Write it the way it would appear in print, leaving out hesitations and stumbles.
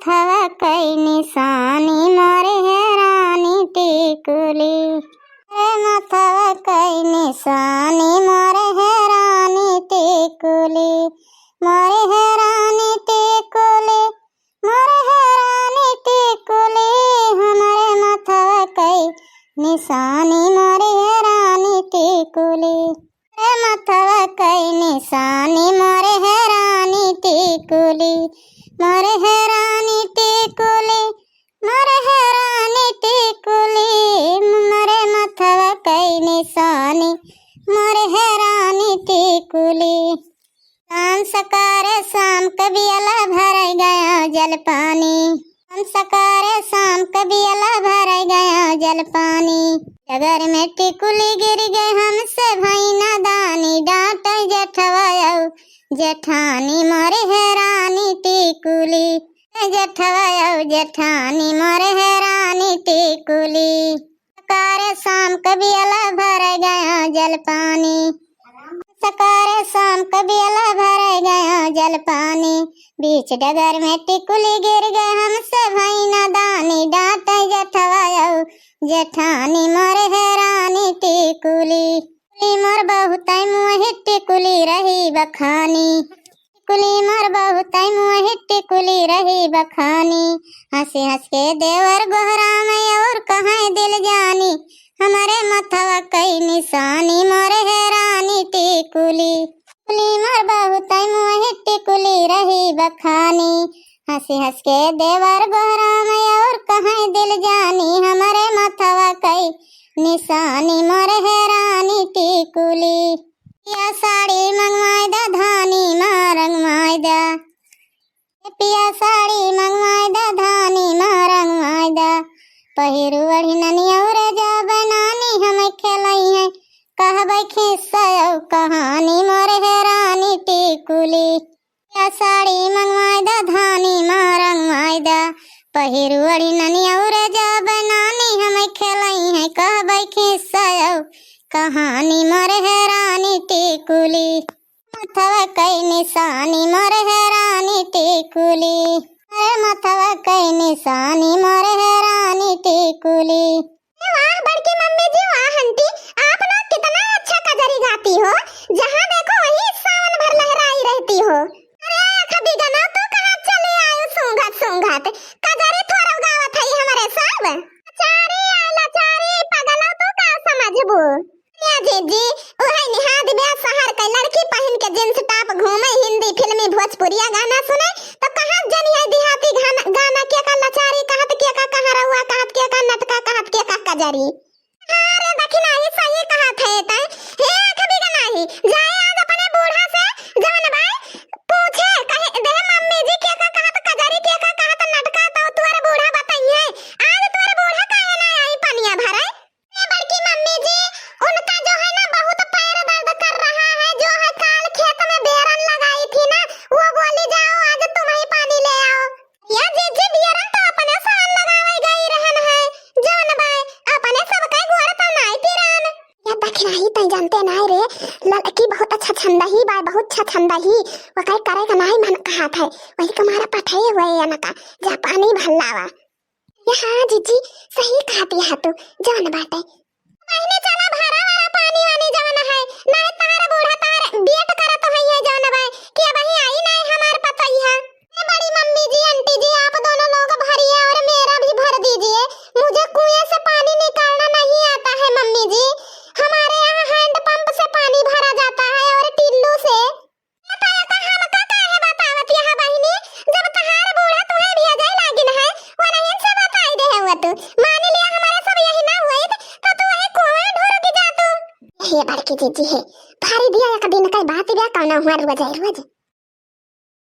मथवा कई निशानी मोरे हैरानी टिकुली। मथवा कई निशानी मोरे हैरानी टिकुली, मोरे हैरानी टिकुली, मोरे हैरानी टिकुली। हमारे मथवा कई निशानी मोरे हैरानी टिकुली। मथवा कई निशानी मोरे हैरानी टिकुली, मोरे हैरानी टिकुली, मोरे हैरानी टिकुली। मोरे मथवा कई निशानी मोरे हैरानी टिकुली। शाम सकारे शाम कभी अला भर गया जल पानी, शाम सकारे शाम कभी अला भर गया जल पानी। डगर में टिकुली गिर गए हमसे भाई नादानी, डांट जेठवा जेठानी मोरे हैरानी टिकुली, जेठवा जेठानी मोरे हैरानी टिकुली। सकारे शाम कभी अला भर गया जल पानी, सकारे शाम कभी अला भर गया जल पानी। बीच डगर में टिकुली गिर गए हमसे भाई नादानी, डांट जेठवा जेठानी मोरे हैरानी टिकुली। मोर बहुत मुँह टिकुली रही बखानी, टिकुली मोर बहुत मुँह टिकुली रही बखानी। हंसी हंस के देवर गोहरा में और कहाँ दिल जानी, हमारे मथवा कई निशानी मोरे हैरानी टिकुली। टिकुली मोर बहुत मुँह टिकुली रही बखानी। हंसी हंस के देवर गोहरा में और कहाँ दिल जानी, हमारे मथवा कई निशानी मोरे हैरानी टिकुली। पिया साड़ी मंगवाई दा धानी मारंग मायदा, पिया साड़ी मंगवाई दा धानी मारंग मायदा। पहिरू अढ़ी ननिया उरे जा बनानी हमें खेलाई है, कहबै खिस्सा कहानी मोरे हैरानी टिकुली। पिया साड़ी मंगवाई दा धानी मारंग मायदा, पहिरू अढ़ी ननिया उरे जा बनानी हमें खेलाई है, कहबै खिस्सा कहानी मोरे हैरानी टिकुली। मथवा कई निशानी मोरे हैरानी टिकुली, अरे मथवा कई निशानी मोरे हैरानी टिकुली। वाह बड़की मम्मी जी, वाह आंटी, आप लोग कितना अच्छा कजरी गाती हो, जहाँ देखो वहीं सावन भर लहराई रहती हो। अरे कभी गाना तो कहाँ चले आयो सूंघत सूंघत, कजरी थोड़ा गावत है हमारे सब। लाचारी लाचारी पगला तो का समझबू जीजी, ओहे निहाद ब्याह शहर के लड़की पहन के जींस टॉप घूमे, हिंदी फिल्मी भोजपुरिया गाना सुने, तो कहाँ जनी है देहाती गाना के का लाचारी कहत के का कहाँ रहुआ कहत के का नटका कहत के का कजरी। अरे दखिना ही सही कहत है त हे कभी गाना ही जाए आज अपने बूढ़ा से जवन भाई पूछे कहे दे मम्मी जी के का कहत कजरी के का कहत नटका, तो तोरे बूढ़ा बताइए आज तोरे बूढ़ा काहे ना आई पनिया भरे। ए बड़की मम्मी जी, उनका जो है ना बहुत पैर दर्द कर रहा है, जो है काल खेत में बेरन लगाई थी ना, वो बोली जाओ आज तुम ही पानी ले आओ। या जीजी बेरन तो अपने साल लगावे गई रहन है, जवन भाई अपने सब कई गोड़ तो नहीं पिरान। या दखिना ही तई जानते नहीं रे, लड़की बहुत अच्छा छंदा ही बा, बहुत अच्छा छंदा ही, वो कई करे का नहीं मन कहा था, वही तुम्हारा पठाए हुए या ना का जा पानी भल्लावा। हाँ जीजी सही कहती है तू, जवन बाटे महीने चला भरा वाला पानी वानी जवन है, नहीं तारा बूढ़ा तार बेट करत है ये जवन भाई कि अब ही आई नहीं हमार पता ही है। ए बड़ी मम्मी जी आंटी जी, आप दोनों लोग भरिए और मेरा भी भर दीजिए, मुझे कुएं से पानी निकालना नहीं आता है मम्मी जी, हमारे यहाँ हैंड पंप से पानी भरा जाता है और टिल्लू से। हमका काहे बतावत यह बहिनी, जब तहार बूढ़ा तुम्हें भेजे लागिन है, वो नहीं से बताई दे हुआ तू, मान लिया हमारे सब यही ना हुए तो तू वही कुएं ढूंढ के जा तू। हे बड़की जीजी है भारी दिया एक दिन कई बात बिया कौना हुआ रोज रोज।